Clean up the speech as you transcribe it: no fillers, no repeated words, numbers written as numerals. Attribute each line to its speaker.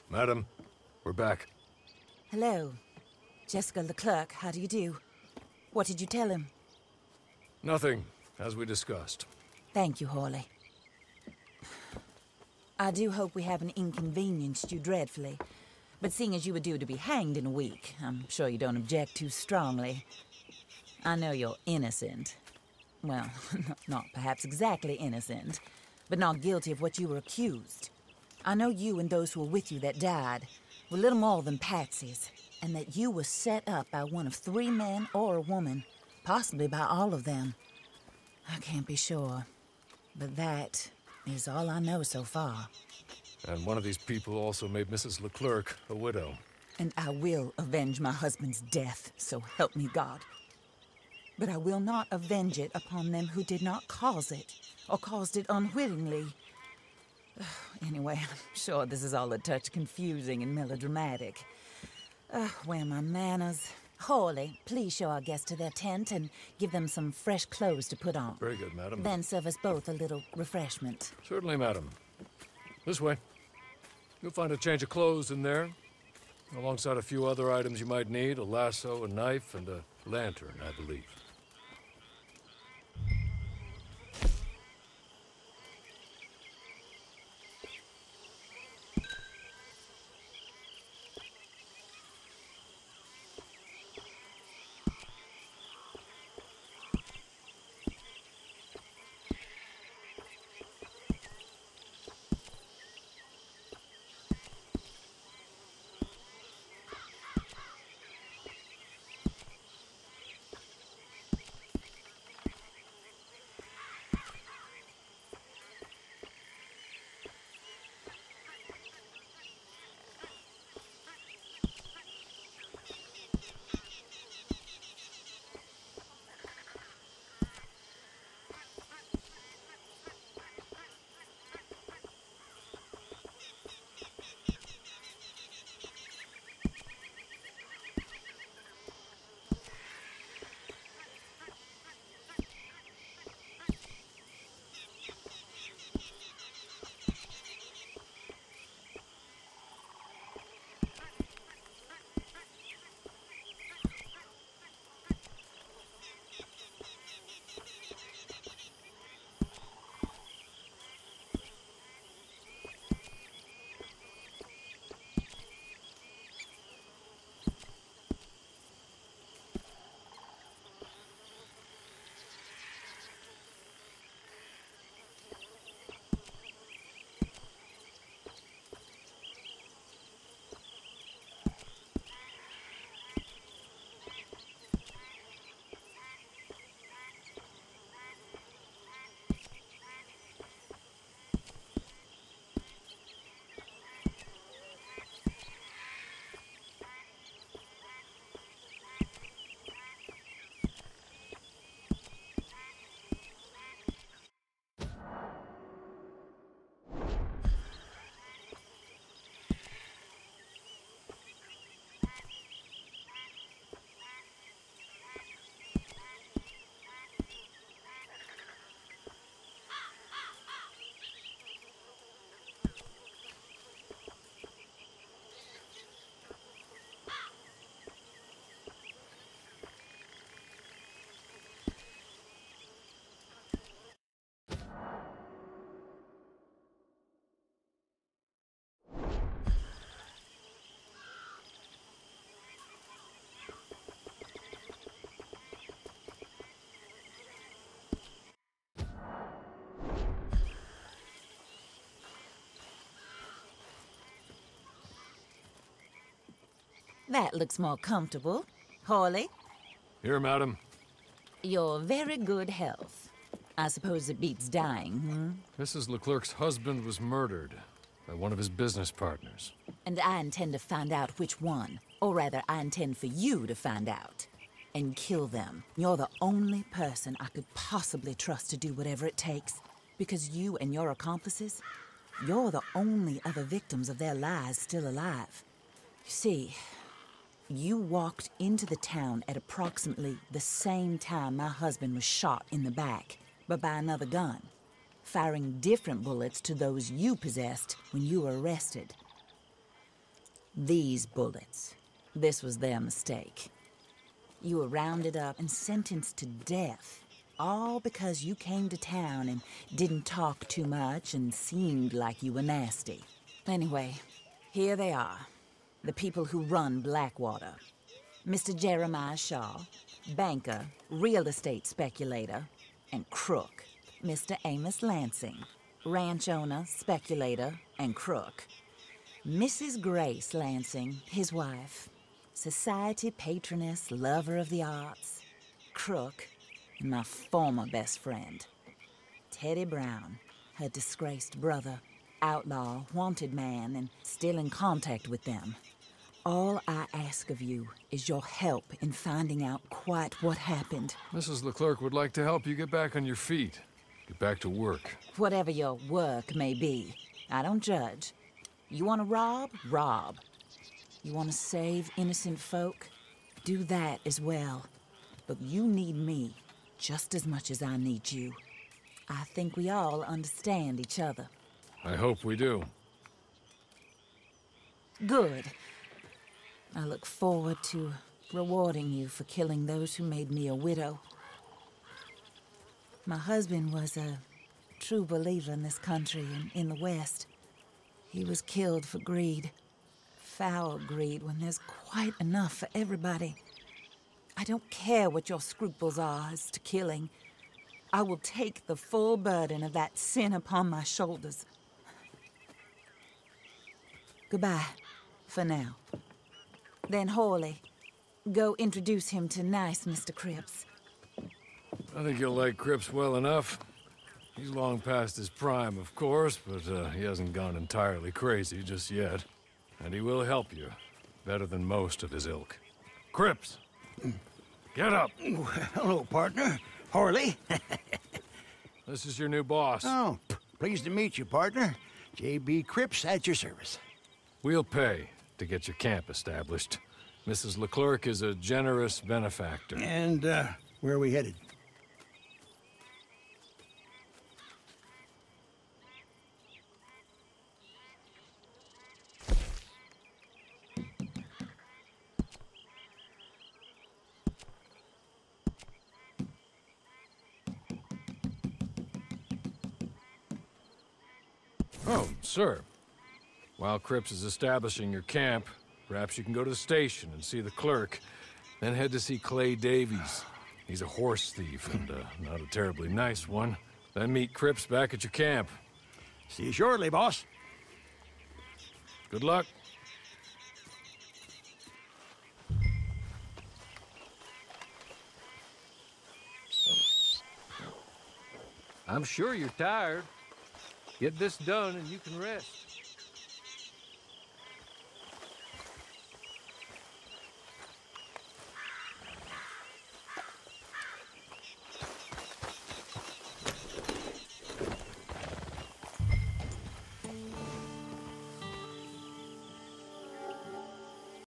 Speaker 1: Madam, we're back.
Speaker 2: Hello. Jessica Leclerc, how do you do? What did you tell him?
Speaker 1: Nothing, as we discussed.
Speaker 2: Thank you, Hawley. I do hope we haven't inconvenienced you dreadfully. But seeing as you were due to be hanged in a week, I'm sure you don't object too strongly. I know you're innocent. Well, not perhaps exactly innocent, but not guilty of what you were accused. I know you and those who were with you that died were little more than patsies, and that you were set up by one of 3 men or a woman, possibly by all of them. I can't be sure, but that is all I know so far.
Speaker 1: And one of these people also made Mrs. Leclerc a widow.
Speaker 2: And I will avenge my husband's death, so help me God. But I will not avenge it upon them who did not cause it, or caused it unwittingly. Anyway, I'm sure this is all a touch confusing and melodramatic. Where are my manners? Hawley, please show our guests to their tent and give them some fresh clothes to put on.
Speaker 1: Very good, madam.
Speaker 2: Then serve us both a little refreshment.
Speaker 1: Certainly, madam. This way. You'll find a change of clothes in there, alongside a few other items you might need, a lasso, a knife, and a lantern, I believe.
Speaker 2: That looks more comfortable. Hawley,
Speaker 1: Here, madam.
Speaker 2: your very good health. I suppose it beats dying,
Speaker 1: Mrs. Leclerc's husband was murdered by one of his business partners.
Speaker 2: And I intend to find out which one. Or rather, I intend for you to find out. And kill them. You're the only person I could possibly trust to do whatever it takes. Because you and your accomplices, you're the only other victims of their lies still alive. You see, you walked into the town at approximately the same time my husband was shot in the back, but by another gun, firing different bullets to those you possessed when you were arrested. These bullets. This was their mistake. You were rounded up and sentenced to death, all because you came to town and didn't talk too much and seemed like you were nasty. Anyway, here they are, the people who run Blackwater. Mr. Jeremiah Shaw, banker, real estate speculator, and crook. Mr. Amos Lansing, ranch owner, speculator, and crook. Mrs. Grace Lansing, his wife, society patroness, lover of the arts, crook, and my former best friend. Teddy Brown, her disgraced brother, outlaw, wanted man, and still in contact with them. All I ask of you is your help in finding out quite what happened.
Speaker 1: Mrs. Leclerc would like to help you get back on your feet. Get back to work.
Speaker 2: Whatever your work may be, I don't judge. You want to rob? Rob. You want to save innocent folk? Do that as well. But you need me just as much as I need you. I think we all understand each other.
Speaker 1: I hope we do.
Speaker 2: Good. I look forward to rewarding you for killing those who made me a widow. My husband was a true believer in this country and in the West. He was killed for greed. Foul greed when there's quite enough for everybody. I don't care what your scruples are as to killing. I will take the full burden of that sin upon my shoulders. Goodbye, for now. Then Hawley, go introduce him to nice Mr. Cripps.
Speaker 1: I think you'll like Cripps well enough. He's long past his prime, of course, but he hasn't gone entirely crazy just yet. And he will help you, better than most of his ilk. Cripps! Get up!
Speaker 3: Hello, partner. Harley.
Speaker 1: This is your new boss.
Speaker 3: Oh, pleased to meet you, partner. J.B. Cripps at your service.
Speaker 1: We'll pay to get your camp established. Mrs. Leclerc is a generous benefactor.
Speaker 3: And, where are we headed?
Speaker 1: Oh, sir. While Cripps is establishing your camp, perhaps you can go to the station and see the clerk, then head to see Clay Davies. He's a horse thief, and not a terribly nice one. Then meet Cripps back at your camp.
Speaker 3: See you shortly, boss.
Speaker 1: Good luck.
Speaker 4: I'm sure you're tired. Get this done and you can rest.